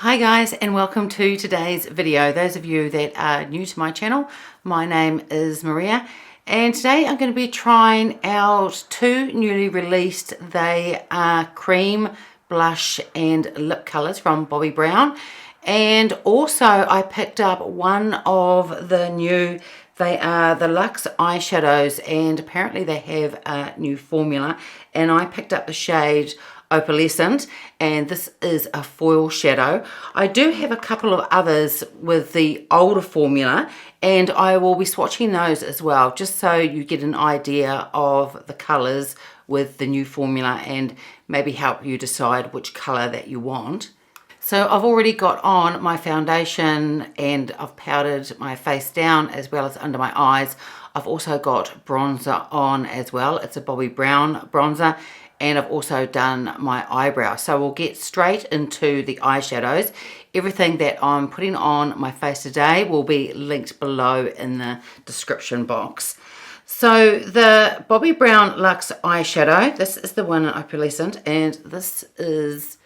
Hi guys, and welcome to today's video. Those of you that are new to my channel, my name is Maria, and today I'm going to be trying out two newly released. They are cream blush and lip colors from Bobbi Brown, and also I picked up one of the new, they are the Luxe Eyeshadows, and apparently they have a new formula, and I picked up the shade Opalescent, and this is a foil shadow. I do have a couple of others with the older formula, and I will be swatching those as well, just so you get an idea of the colors with the new formula and maybe help you decide which color that you want. So I've already got on my foundation and I've powdered my face down as well as under my eyes. I've also got bronzer on as well. It's a Bobbi Brown bronzer, and I've also done my eyebrow. So we'll get straight into the eyeshadows. Everything that I'm putting on my face today will be linked below in the description box. So the Bobbi Brown Luxe Eyeshadow, this is the one in Opalescent, and this is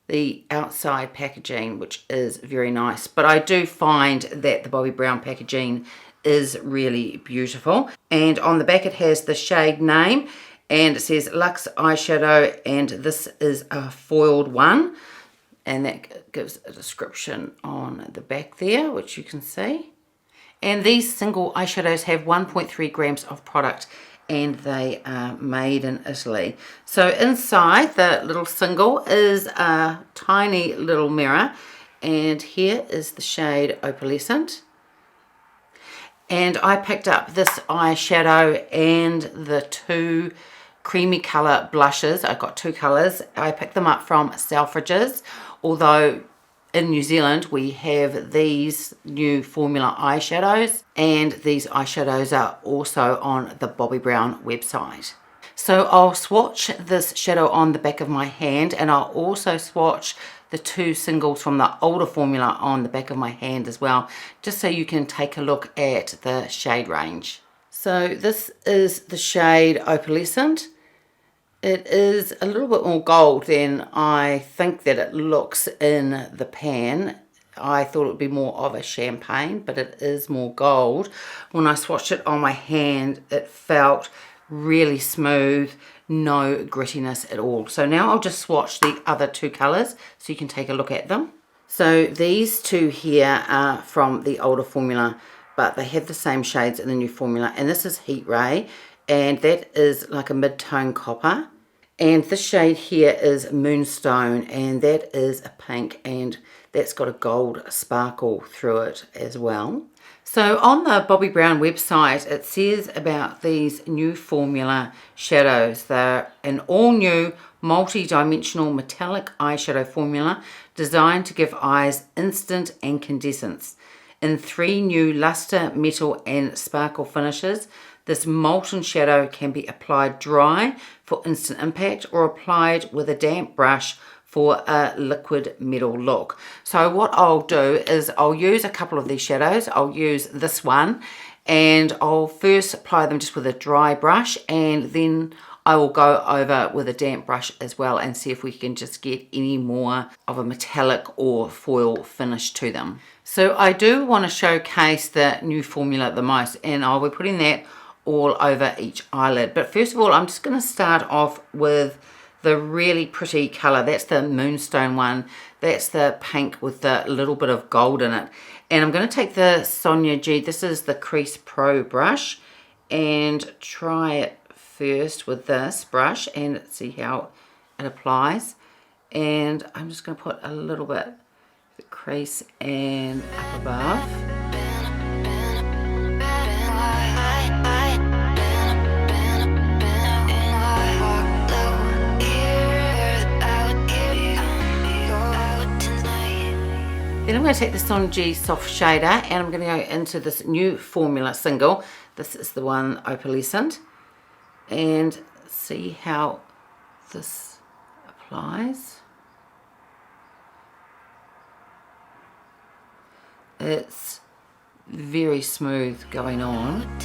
the outside packaging, which is very nice. But I do find that the Bobbi Brown packaging is really beautiful. And on the back it has the shade name, and it says Luxe Eyeshadow, and this is a foiled one, and that gives a description on the back there, which you can see. And these single eyeshadows have 1.3 grams of product, and they are made in Italy. So inside the little single is a tiny little mirror, and here is the shade Opalescent. And I picked up this eyeshadow and the two creamy color blushes. I've got two colors. I picked them up from Selfridges, although in New Zealand we have these new formula eyeshadows, and these eyeshadows are also on the Bobbi Brown website. So I'll swatch this shadow on the back of my hand, and I'll also swatch the two singles from the older formula on the back of my hand as well, just so you can take a look at the shade range. So this is the shade Opalescent. It is a little bit more gold than I think that it looks in the pan. I thought it would be more of a champagne, but it is more gold. When I swatched it on my hand, it felt really smooth, no grittiness at all. So now I'll just swatch the other two colors so you can take a look at them. So these two here are from the older formula, but they have the same shades in the new formula, and this is Heat Ray, and that is like a mid-tone copper, and this shade here is Moonstone, and that is a pink, and that's got a gold sparkle through it as well. So on the Bobbi Brown website it says about these new formula shadows. They're an all-new multi-dimensional metallic eyeshadow formula designed to give eyes instant incandescence. In three new luster, metal and sparkle finishes, this molten shadow can be applied dry for instant impact or applied with a damp brush for a liquid metal look. So what I'll do is I'll use a couple of these shadows. I'll use this one, and I'll first apply them just with a dry brush, and then I will go over with a damp brush as well and see if we can just get any more of a metallic or foil finish to them. So I do want to showcase the new formula the most, and I'll be putting that all over each eyelid. But first of all, I'm just going to start off with the really pretty color. That's the Moonstone one. That's the pink with the little bit of gold in it. And I'm going to take the Sonia G, this is the Crease Pro brush, and try it first with this brush and see how it applies. And I'm just going to put a little bit of the crease and up above. Then I'm going to take the Sonia G Soft Shader, and I'm going to go into this new formula single. This is the one Opalescent, and see how this applies. It's very smooth going on.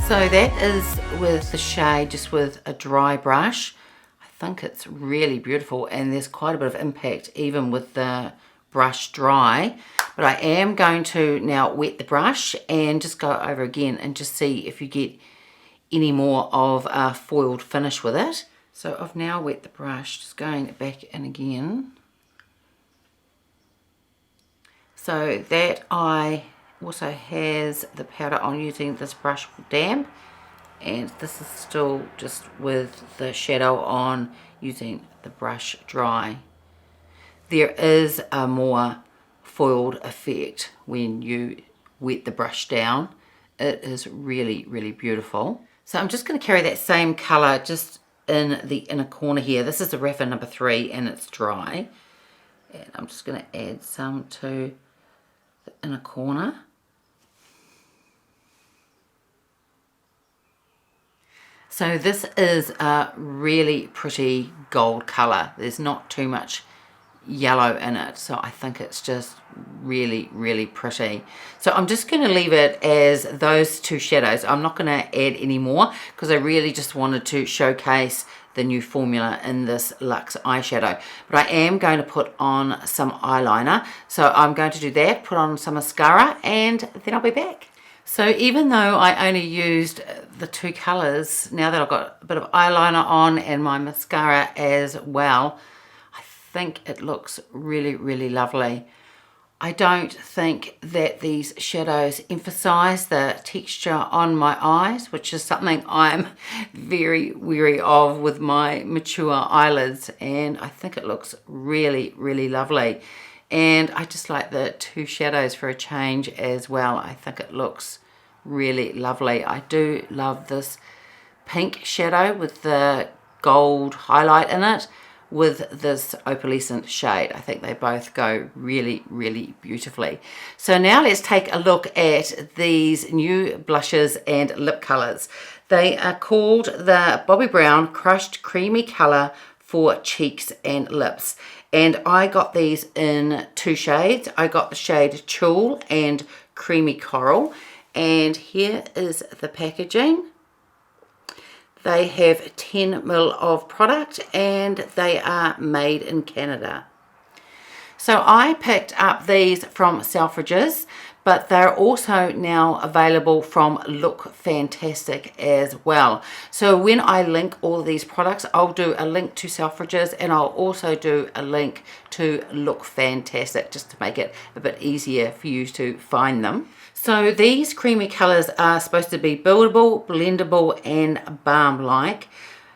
So that is with the shade, just with a dry brush. I think it's really beautiful, and there's quite a bit of impact even with the brush dry. But I am going to now wet the brush and just go over again and just see if you get any more of a foiled finish with it. So I've now wet the brush, just going back in again. So that eye also has the powder on, using this brush damp, and this is still just with the shadow on, using the brush dry. There is a more foiled effect when you wet the brush down. It is really, really beautiful. So I'm just going to carry that same colour just in the inner corner here. This is the Rapha number 3 and it's dry. And I'm just going to add some to the inner corner. So this is a really pretty gold colour. There's not too much yellow in it, so I think it's just really, really pretty. So I'm just going to leave it as those two shadows. I'm not going to add any more because I really just wanted to showcase the new formula in this Luxe eyeshadow. But I am going to put on some eyeliner, so I'm going to do that, put on some mascara, and then I'll be back. So even though I only used the two colours, now that I've got a bit of eyeliner on and my mascara as well, I think it looks really, really lovely. I don't think that these shadows emphasize the texture on my eyes, which is something I'm very wary of with my mature eyelids, and I think it looks really, really lovely. And I just like the two shadows for a change as well. I think it looks really lovely. I do love this pink shadow with the gold highlight in it with this opalescent shade. I think they both go really, really beautifully. So now let's take a look at these new blushes and lip colors. They are called the Bobbi Brown Crushed Creamy Color for Cheeks and Lips. And I got these in two shades. I got the shade Tulle and Creamy Coral. And here is the packaging. They have 10 ml of product and they are made in Canada. So I picked up these from Selfridges, but they're also now available from Look Fantastic as well. So when I link all of these products, I'll do a link to Selfridges and I'll also do a link to Look Fantastic, just to make it a bit easier for you to find them. So these creamy colours are supposed to be buildable, blendable and balm-like.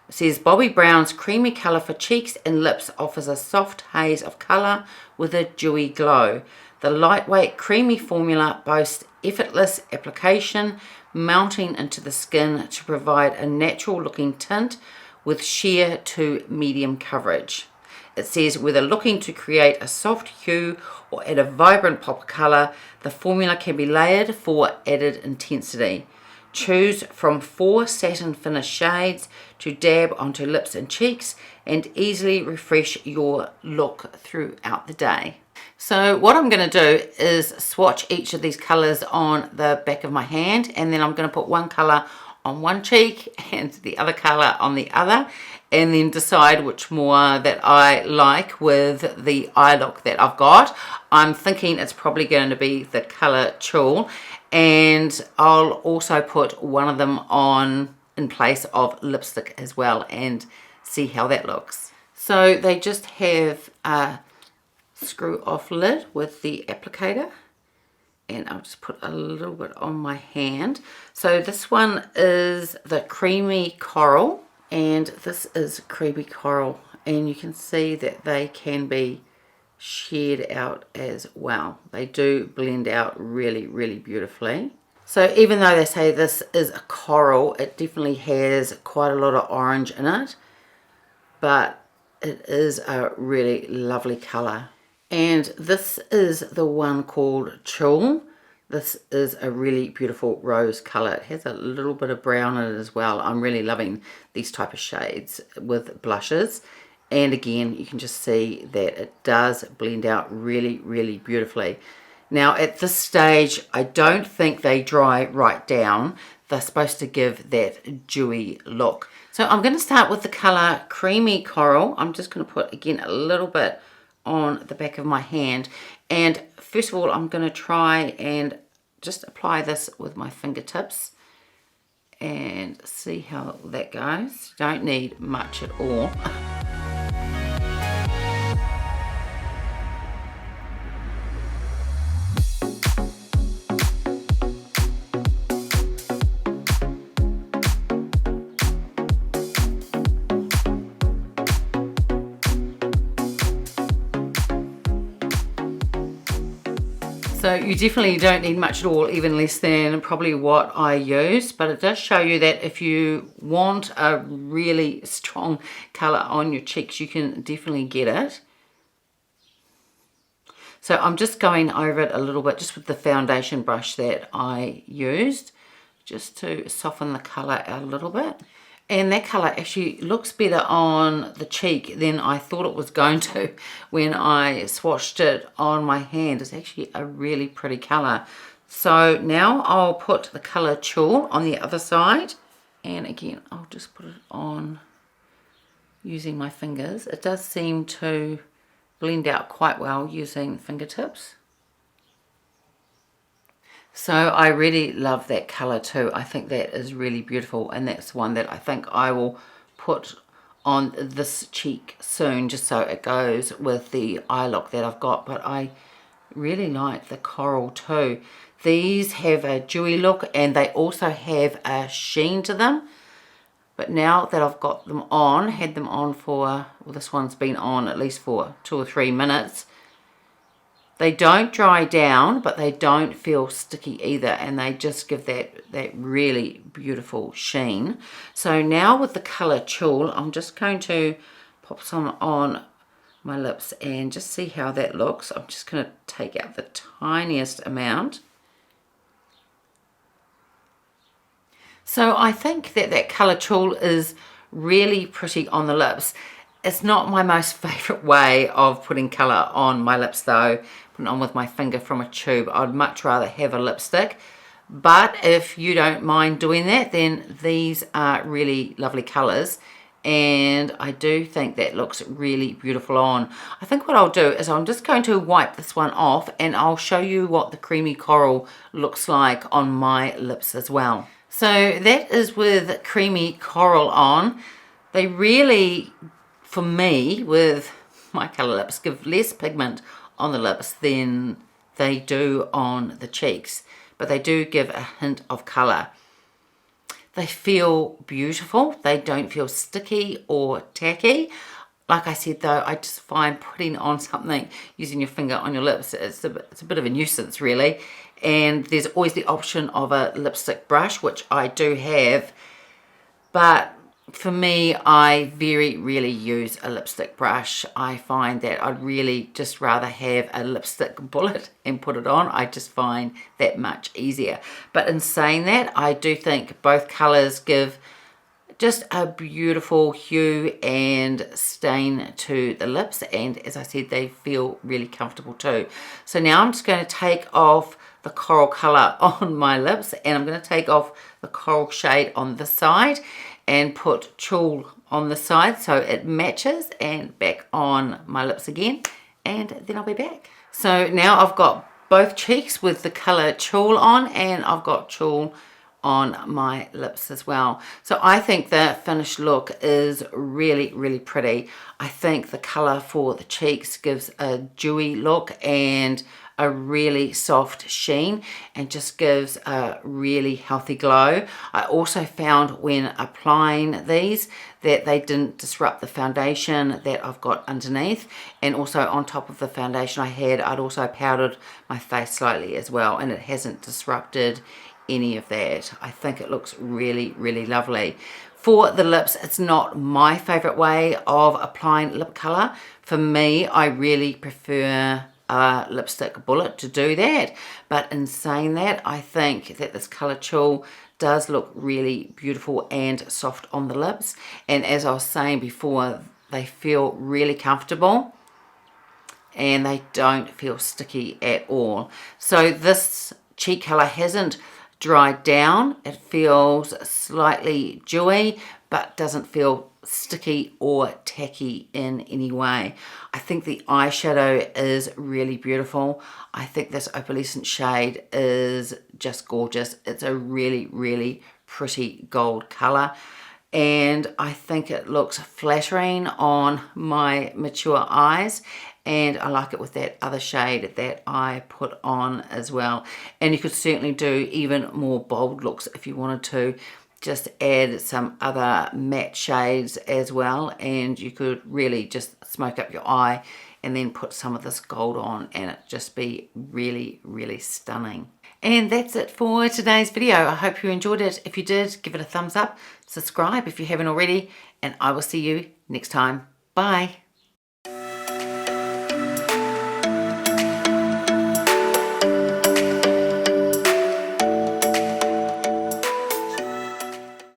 It says Bobbi Brown's creamy colour for cheeks and lips offers a soft haze of colour with a dewy glow. The lightweight creamy formula boasts effortless application, mounting into the skin to provide a natural looking tint with sheer to medium coverage. It says whether looking to create a soft hue or add a vibrant pop of colour, the formula can be layered for added intensity. Choose from 4 satin finish shades to dab onto lips and cheeks and easily refresh your look throughout the day. So what I'm going to do is swatch each of these colours on the back of my hand, and then I'm going to put one colour on one cheek and the other colour on the other, and then decide which more that I like with the eye look that I've got. I'm thinking it's probably going to be the colour Tulle, and I'll also put one of them on in place of lipstick as well and see how that looks. So they just have a screw off lid with the applicator, and I'll just put a little bit on my hand. So this one is the Creamy Coral, and this is Creamy Coral, and you can see that they can be shared out as well. They do blend out really, really beautifully. So even though they say this is a coral, it definitely has quite a lot of orange in it, but it is a really lovely colour. And this is the one called Tulle. This is a really beautiful rose colour. It has a little bit of brown in it as well. I'm really loving these type of shades with blushes. And again, you can just see that it does blend out really, really beautifully. Now at this stage, I don't think they dry right down. They're supposed to give that dewy look. So I'm going to start with the colour Creamy Coral. I'm just going to put, again, a little bit on the back of my hand. And first of all, I'm going to try and just apply this with my fingertips and see how that goes. Don't need much at all. So you definitely don't need much at all, even less than probably what I use, but it does show you that if you want a really strong colour on your cheeks, you can definitely get it. So I'm just going over it a little bit, just with the foundation brush that I used, just to soften the colour out a little bit. And that colour actually looks better on the cheek than I thought it was going to when I swatched it on my hand. It's actually a really pretty colour. So now I'll put the colour Tulle on the other side. And again, I'll just put it on using my fingers. It does seem to blend out quite well using fingertips. So I really love that colour too. I think that is really beautiful, and that's one that I think I will put on this cheek soon, just so it goes with the eye look that I've got. But I really like the coral too. These have a dewy look and they also have a sheen to them. But now that I've got them on, had them on for, well, this one's been on at least for 2 or 3 minutes, they don't dry down, but they don't feel sticky either, and they just give that really beautiful sheen. So now with the colour Tulle, I'm just going to pop some on my lips and just see how that looks. I'm just going to take out the tiniest amount. So I think that colour Tulle is really pretty on the lips. It's not my most favourite way of putting colour on my lips though, putting on with my finger from a tube. I'd much rather have a lipstick. But if you don't mind doing that, then these are really lovely colours. And I do think that looks really beautiful on. I think what I'll do is I'm just going to wipe this one off and I'll show you what the Creamy Coral looks like on my lips as well. So that is with Creamy Coral on. They really, for me, with my colour lips, give less pigment on the lips than they do on the cheeks, but they do give a hint of colour. They feel beautiful. They don't feel sticky or tacky. Like I said though, I just find putting on something using your finger on your lips, it's a bit of a nuisance really. And there's always the option of a lipstick brush, which I do have, but for me, I very rarely use a lipstick brush. I find that I'd really just rather have a lipstick bullet and put it on. I just find that much easier. But in saying that, I do think both colours give just a beautiful hue and stain to the lips, and as I said, they feel really comfortable too. So now I'm just going to take off the coral colour on my lips, and I'm going to take off the coral shade on this side and put Tulle on the side so it matches, and back on my lips again, and then I'll be back. So now I've got both cheeks with the colour Tulle on, and I've got Tulle on my lips as well. So I think the finished look is really, really pretty. I think the colour for the cheeks gives a dewy look and a really soft sheen, and just gives a really healthy glow. I also found when applying these that they didn't disrupt the foundation that I've got underneath, and also on top of the foundation I'd also powdered my face slightly as well, and it hasn't disrupted any of that. I think it looks really, really lovely. For the lips, it's not my favourite way of applying lip colour. For me, I really prefer a lipstick bullet to do that. But in saying that, I think that this colour Tulle does look really beautiful and soft on the lips. And as I was saying before, they feel really comfortable. and they don't feel sticky at all. So this cheek colour hasn't dried down. It feels slightly dewy, but doesn't feel sticky or tacky in any way. I think the eyeshadow is really beautiful. I think this opalescent shade is just gorgeous. It's a really, really pretty gold colour, and I think it looks flattering on my mature eyes, and I like it with that other shade that I put on as well. And you could certainly do even more bold looks if you wanted to. Just add some other matte shades as well, and you could really just smoke up your eye and then put some of this gold on, and it just be really, really stunning. And that's it for today's video. I hope you enjoyed it. If you did, give it a thumbs up, subscribe if you haven't already, and I will see you next time. Bye.